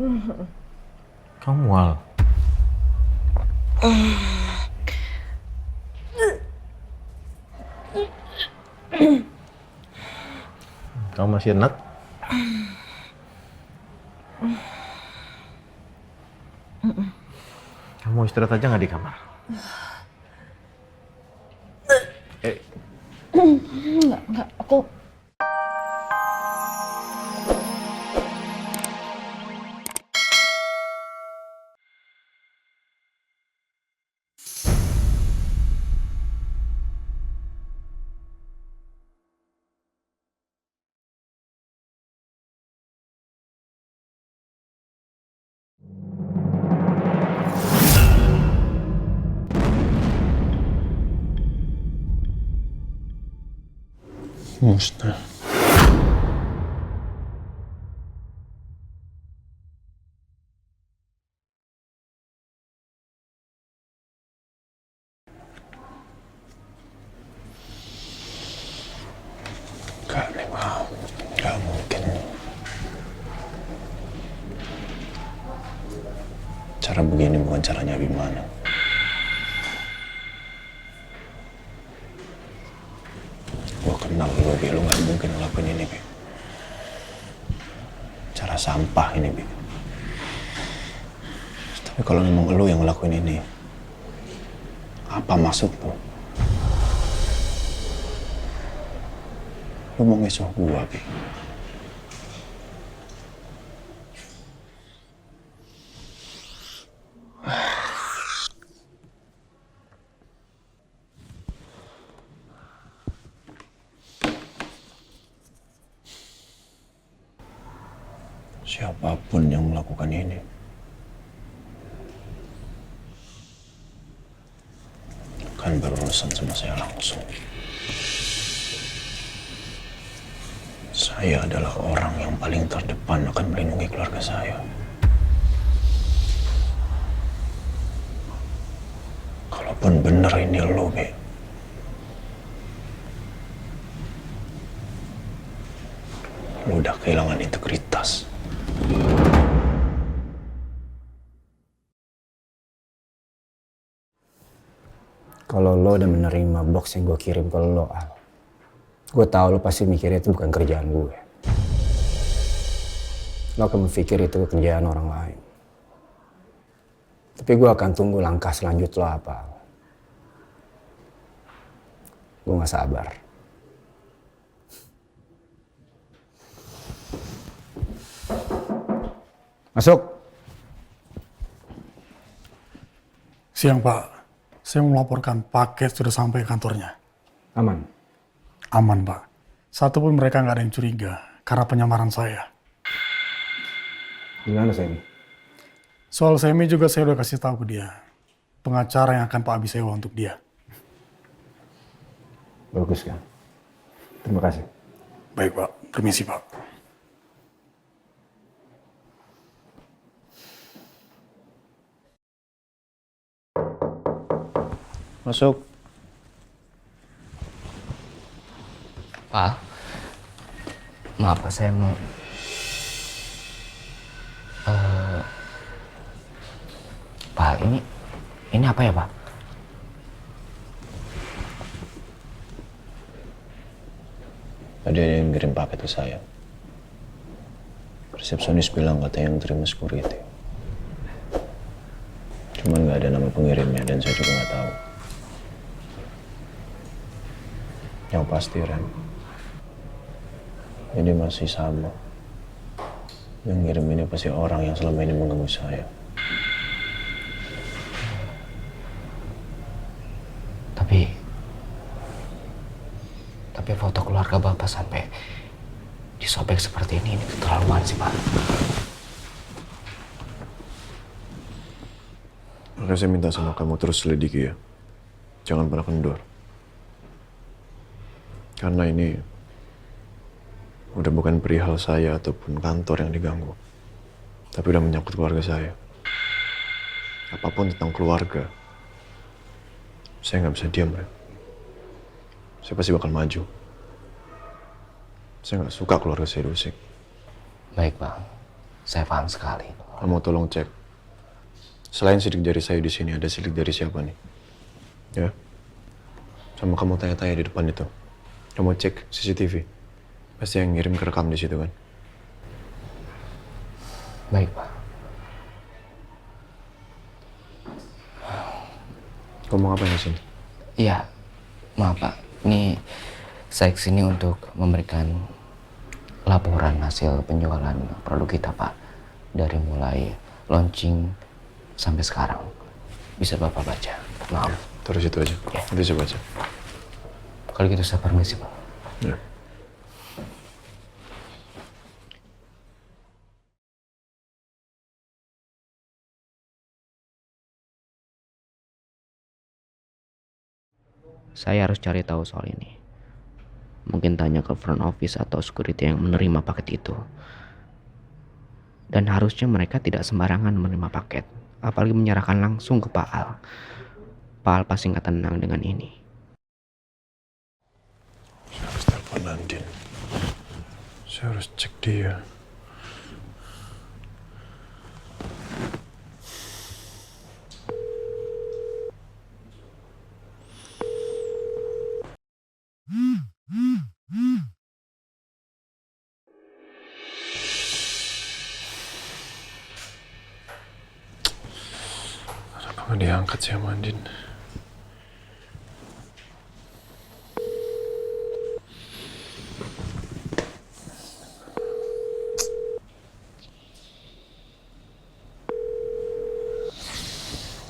Kamu mual. Kamu masih enak? Kamu istirahat aja nggak di kamar? Enggak, aku Musnah. Gak nih, Pak. Gak mungkin. Cara begini bukan caranya Abimana. Gua kenal lu, Bi. Lu gak mungkin ngelakuin ini, Bi. Cara sampah ini, Bi. Tapi kalau memang lu yang ngelakuin ini, apa maksud lu? Lu mau ngesuh gua, Bi. Siapapun yang melakukan ini, akan berurusan sama saya langsung. Saya adalah orang yang paling terdepan akan melindungi keluarga saya. Kalaupun benar ini lo, Bi, lo udah kehilangan integritas. Kalau lo udah menerima box yang gue kirim ke lo, Al, gue tahu lo pasti mikirnya itu bukan kerjaan gue. Lo akan berpikir itu kerjaan orang lain. Tapi gue akan tunggu langkah selanjut lo apa, Al. Gue gak sabar. Masuk. Siang, Pak. Saya melaporkan paket sudah sampai ke kantornya. Aman. Aman, Pak. Satupun mereka nggak ada yang curiga karena penyamaran saya. Gimana Semi? Soal Semi juga saya udah kasih tahu ke dia. Pengacara yang akan Pak Abi sewa untuk dia. Bagus kan? Terima kasih. Baik, Pak. Permisi, Pak. Masuk. Pak, maaf Pak, saya mau... Pak, ini apa ya, Pak? Ada yang ngirim paket ke saya. Resepsionis bilang katanya yang terima security. Cuman nggak ada nama pengirimnya dan saya juga nggak tahu. Yang pasti, Ren, ini masih sama. Yang ngirim ini pasti orang yang selama ini mengganggu saya. Tapi foto keluarga Bapak sampai disobek seperti ini keterlaluan sih, Pak. Makanya saya minta sama kamu terus selidiki ya. Jangan pernah kendor. Karena ini udah bukan perihal saya ataupun kantor yang diganggu. Tapi udah menyangkut keluarga saya. Apapun tentang keluarga, saya nggak bisa diam, Ren. Saya pasti bakal maju. Saya nggak suka keluarga saya diusik. Baik, Pak. Saya paham sekali. Kamu tolong cek. Selain sidik jari saya di sini, ada sidik jari siapa nih? Ya. Sama kamu tanya-tanya di depan itu. Kamu cek CCTV. Pasti yang ngirim kerekam di situ kan? Baik, Pak. Kamu mau ngapain di sini? Iya, maaf Pak. Ini saya kesini untuk memberikan laporan hasil penjualan produk kita, Pak. Dari mulai launching sampai sekarang. Bisa Bapak baca. Maaf. Terus itu aja. Ya. Nanti saya baca. Kalau gitu saya permisi, Pak. Ya. Saya harus cari tahu soal ini. Mungkin tanya ke front office atau security yang menerima paket itu. Dan harusnya mereka tidak sembarangan menerima paket. Apalagi menyerahkan langsung ke Pak Al. Pak Al pasti nggak tenang dengan ini. Saya harus telepon Andin. Saya harus cek dia. Kenapa nggak diangkat sih sama Andin?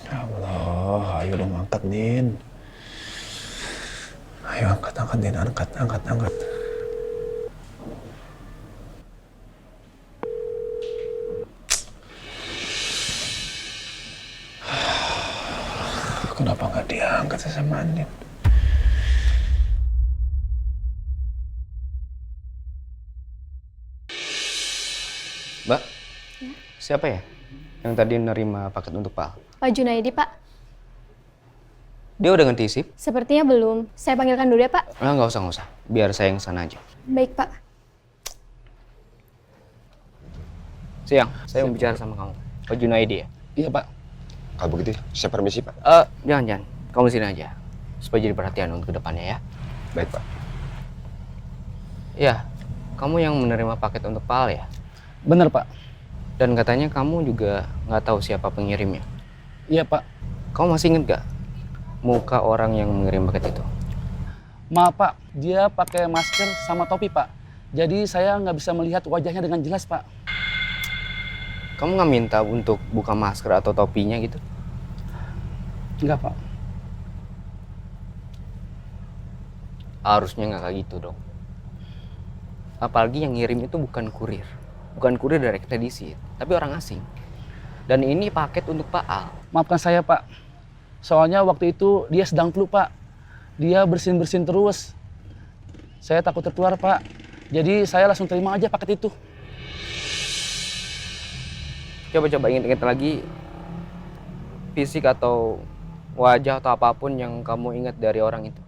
Ya Allah, ayo dong angkat, Din. Ayo angkat, Din. Angkat. Kenapa nggak diangkat sih sama Andin? Mbak, siapa ya yang tadi nerima paket untuk Pak Al? Pak Junaidi, Pak. Dia udah ganti sip? Sepertinya belum. Saya panggilkan dulu ya, Pak. Nggak usah. Biar saya yang sana aja. Baik, Pak. Siang, saya mau bicara sama kamu. Pak Junaidi ya? Iya Pak. Kalau begitu, saya permisi Pak. Jangan. Kamu sini aja. Supaya jadi perhatian untuk kedepannya ya. Baik Pak. Iya, kamu yang menerima paket untuk Pak Al ya? Bener Pak. Dan katanya kamu juga nggak tahu siapa pengirimnya. Iya Pak. Kamu masih inget gak muka orang yang mengirim paket itu? Maaf Pak, dia pakai masker sama topi Pak. Jadi saya nggak bisa melihat wajahnya dengan jelas Pak. Kamu nggak minta untuk buka masker atau topinya gitu? Enggak Pak. Harusnya nggak kayak gitu dong. Apalagi yang ngirim itu bukan kurir. Bukan kurir dari ekspedisi, tapi orang asing. Dan ini paket untuk Pak Al. Maafkan saya Pak. Soalnya waktu itu dia sedang flu Pak. Dia bersin-bersin terus. Saya takut tertular Pak. Jadi saya langsung terima aja paket itu. Coba ingat-ingat lagi fisik atau wajah atau apapun yang kamu ingat dari orang itu.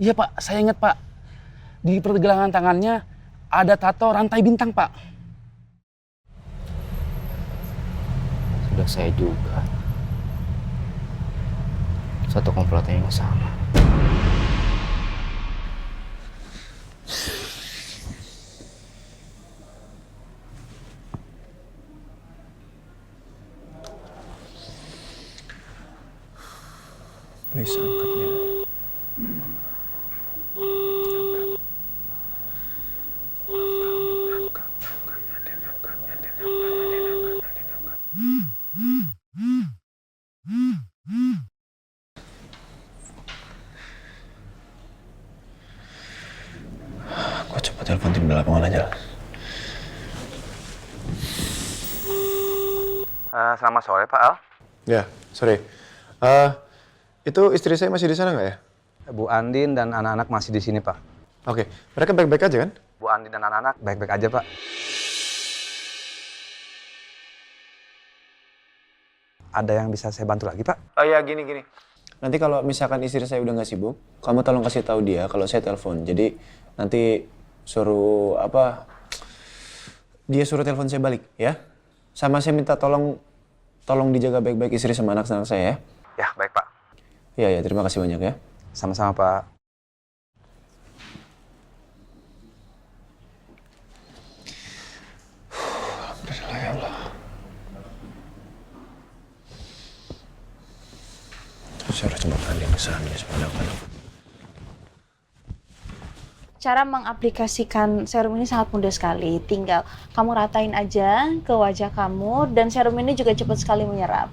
Iya Pak, saya ingat Pak. Di pergelangan tangannya ada tato rantai bintang Pak. Sudah saya juga. Satu komplotan yang sama. Please angkatnya. Gue coba telepon tim di lapangan aja. Selamat sore Pak Al. Ya, sorry. Itu istri saya masih di sana nggak ya? Bu Andin dan anak-anak masih di sini Pak. Oke, mereka baik-baik aja kan? Bu Andi dan anak-anak baik-baik aja, Pak. Ada yang bisa saya bantu lagi, Pak? Oh ya, gini. Nanti kalau misalkan istri saya udah nggak sibuk, kamu tolong kasih tahu dia kalau saya telepon. Jadi nanti suruh dia suruh telepon saya balik, ya. Sama saya minta tolong dijaga baik-baik istri sama anak-anak saya, ya. Ya, baik, Pak. Iya, terima kasih banyak ya. Sama-sama, Pak. Alhamdulillah ya Allah. Saya harus cepat kalian kesana sebenarnya. Cara mengaplikasikan serum ini sangat mudah sekali. Tinggal kamu ratain aja ke wajah kamu dan serum ini juga cepat sekali menyerap.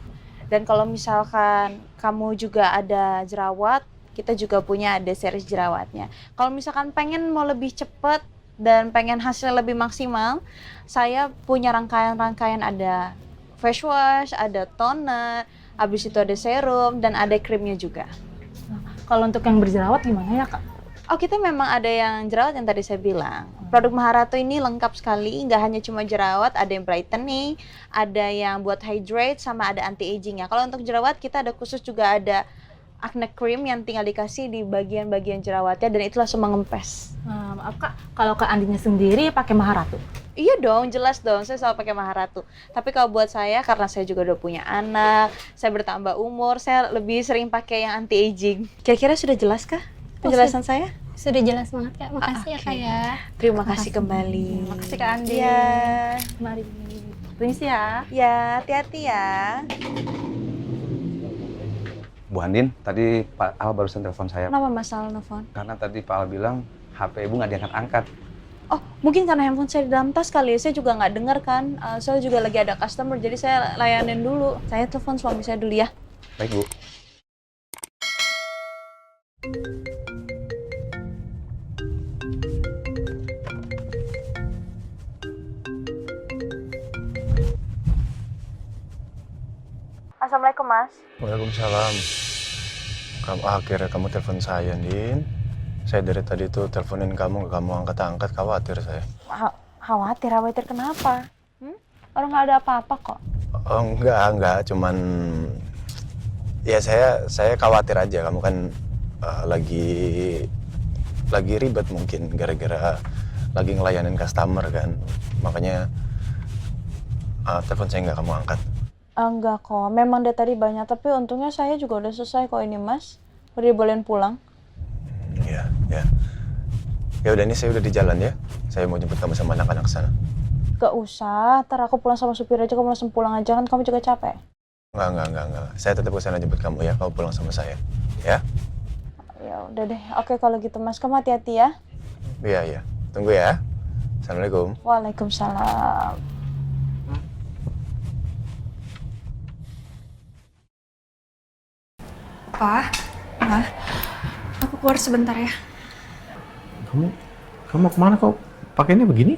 Dan kalau misalkan kamu juga ada jerawat, kita juga punya ada series jerawatnya. Kalau misalkan pengen mau lebih cepat dan pengen hasilnya lebih maksimal, saya punya rangkaian-rangkaian ada face wash, ada toner, habis itu ada serum dan ada krimnya juga. Kalau untuk yang berjerawat gimana ya, Kak? Oh, kita memang ada yang jerawat yang tadi saya bilang. Produk Maharatu ini lengkap sekali, nggak hanya cuma jerawat, ada yang brightening, ada yang buat hydrate, sama ada anti-aging ya. Kalau untuk jerawat kita ada khusus juga ada acne cream yang tinggal dikasih di bagian-bagian jerawatnya dan itu langsung mengempes. Maaf Kak, kalau Kak Andinya sendiri pakai Maharatu? Iya dong, jelas dong, saya selalu pakai Maharatu. Tapi kalau buat saya, karena saya juga udah punya anak, saya bertambah umur, saya lebih sering pakai yang anti-aging. Kira-kira sudah jelas kah penjelasan saya? Sudah jelas banget Kak, makasih ya Kak ya. Terima kasih kembali. Makasih Kak Andi. Iya. Mari. Permisi ya. Ya, hati-hati ya. Bu Andin, tadi Pak Al barusan telepon saya. Kenapa masalah nelfon? Karena tadi Pak Al bilang HP Ibu nggak diangkat-angkat. Oh, mungkin karena handphone saya di dalam tas kali ya. Saya juga nggak dengar kan. Saya juga lagi ada customer, jadi saya layanin dulu. Saya telepon suami saya dulu ya. Baik, Bu. Assalamualaikum, Mas. Waalaikumsalam. Akhirnya kamu telepon saya, Din. Saya dari tadi tuh teleponin kamu, kamu angkat-angkat, khawatir saya. Khawatir kenapa? Orang nggak ada apa-apa kok. Oh, enggak, cuman ya saya khawatir aja. Kamu kan lagi ribet mungkin gara-gara lagi ngelayanin customer kan. Makanya telepon saya nggak kamu angkat. Enggak kok, memang dari tadi banyak. Tapi untungnya saya juga udah selesai kok ini, Mas. Udah dibolehin pulang. Iya. Ya udah, ini saya udah di jalan ya. Saya mau jemput kamu sama anak-anak sana. Gak usah, ntar aku pulang sama supir aja, kamu langsung pulang aja kan, kamu juga capek. Enggak. Saya tetap ke sana jemput kamu ya, kamu pulang sama saya. Ya? Ya udah deh, oke kalau gitu Mas, kamu hati-hati ya. Iya. Tunggu ya. Assalamualaikum. Waalaikumsalam. Pa, Ma, aku keluar sebentar ya. Kamu kemana kok pakainya begini?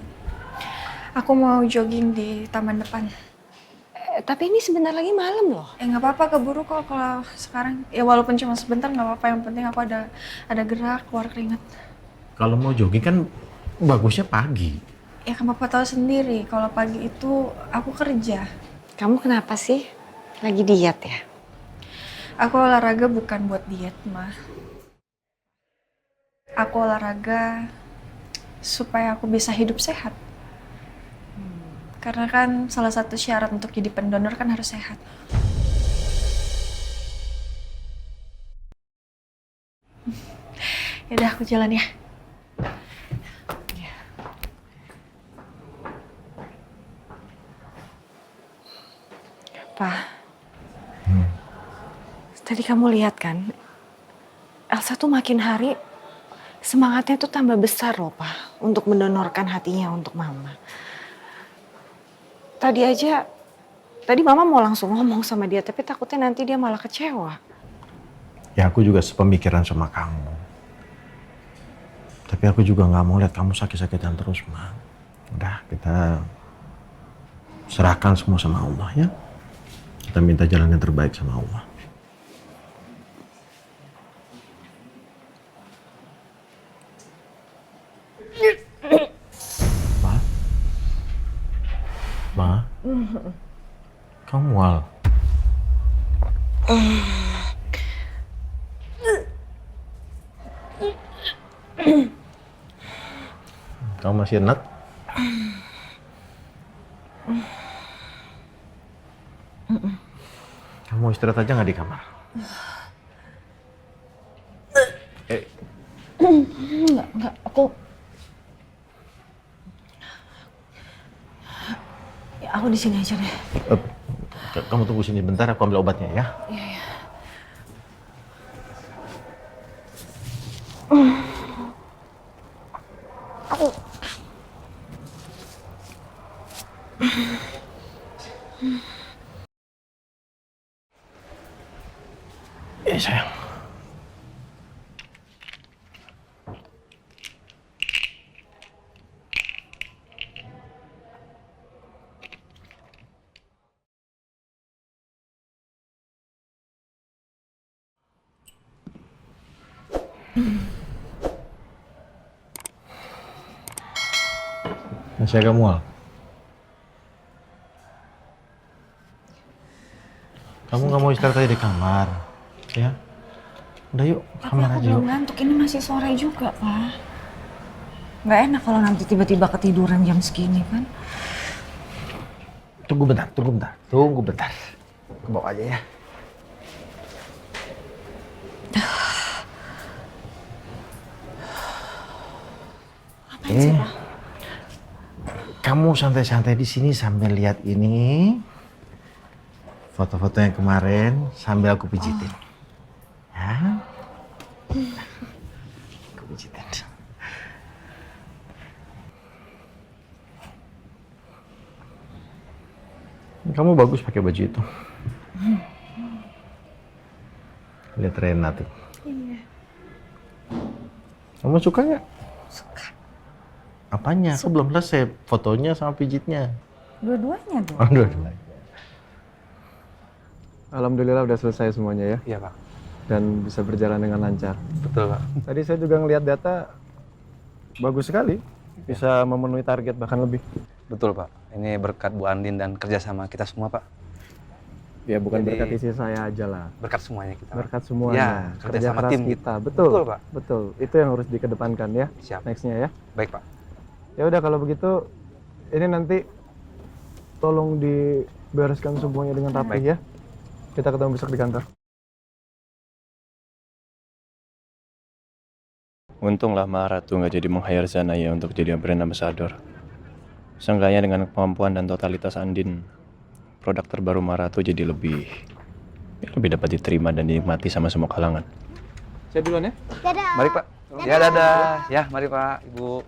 Aku mau jogging di taman depan. Tapi ini sebentar lagi malam loh. Nggak apa-apa, keburu kok kalau sekarang. Ya walaupun cuma sebentar nggak apa-apa. Yang penting aku ada gerak, keluar keringat. Kalau mau jogging kan bagusnya pagi. Ya kan Papa tahu sendiri, kalau pagi itu aku kerja. Kamu kenapa sih? Lagi diet ya? Aku olahraga bukan buat diet, Ma. Aku olahraga supaya aku bisa hidup sehat. Karena kan salah satu syarat untuk jadi pendonor kan harus sehat. Yaudah, aku jalan ya. Pa, tadi kamu lihat kan, Elsa tuh makin hari semangatnya tuh tambah besar loh, Pa, untuk mendonorkan hatinya untuk Mama. Tadi Mama mau langsung ngomong sama dia, tapi takutnya nanti dia malah kecewa. Ya aku juga sepemikiran sama kamu. Tapi aku juga nggak mau lihat kamu sakit-sakitan terus, Ma. Udah, kita serahkan semua sama Allah ya. Kita minta jalan yang terbaik sama Allah. Kamu masih enak? Kamu istirahat aja nggak di kamar? Enggak, aku di sini aja deh. Kamu tunggu sini bentar, aku ambil obatnya ya. Iya. Sayang. Masih agak mual. Kamu nggak mau istirahat aja di kamar, ya? Udah yuk, Tapi kamar aku aja yuk. belum ngantuk, ini masih sore juga, Pak. Nggak enak kalau nanti tiba-tiba ketiduran jam segini kan. Tunggu bentar. Ke bawah aja ya. Ngapain sih, Pak? Kamu santai-santai di sini sambil lihat ini foto-foto yang kemarin sambil aku pijitin. Ya? Aku pijitin. Kamu bagus pakai baju itu. Lihat Rena tuh. Iya. Kamu suka nggak? Suka. Apanya? Aku belum selesai fotonya sama pijitnya. Dua-duanya dong. Oh, dua-duanya. Alhamdulillah udah selesai semuanya ya. Iya Pak. Dan bisa berjalan dengan lancar. Betul Pak. Tadi saya juga ngelihat data bagus sekali. Bisa memenuhi target bahkan lebih. Betul Pak. Ini berkat Bu Andin dan kerjasama kita semua Pak. Ya bukan Jadi- berkat isi saya aja lah. Berkat semuanya kita. Pak. Berkat semuanya. Ya, kerja Kerja sama keras tim kita. Betul. Betul Pak. Betul. Itu yang harus dikedepankan ya. Siap. Nextnya ya. Baik Pak. Ya udah kalau begitu ini nanti tolong dibereskan semuanya dengan rapi ya. Kita ketemu besok di kantor. Untunglah Maharatu nggak jadi meng-hire Zanaya untuk jadi brand ambassador. Seenggaknya dengan kemampuan dan totalitas Andin, produk terbaru Maharatu jadi lebih dapat diterima dan dinikmati sama semua kalangan. Saya duluan ya. Mari Pak. Ya dadah. Ya mari Pak, Ibu.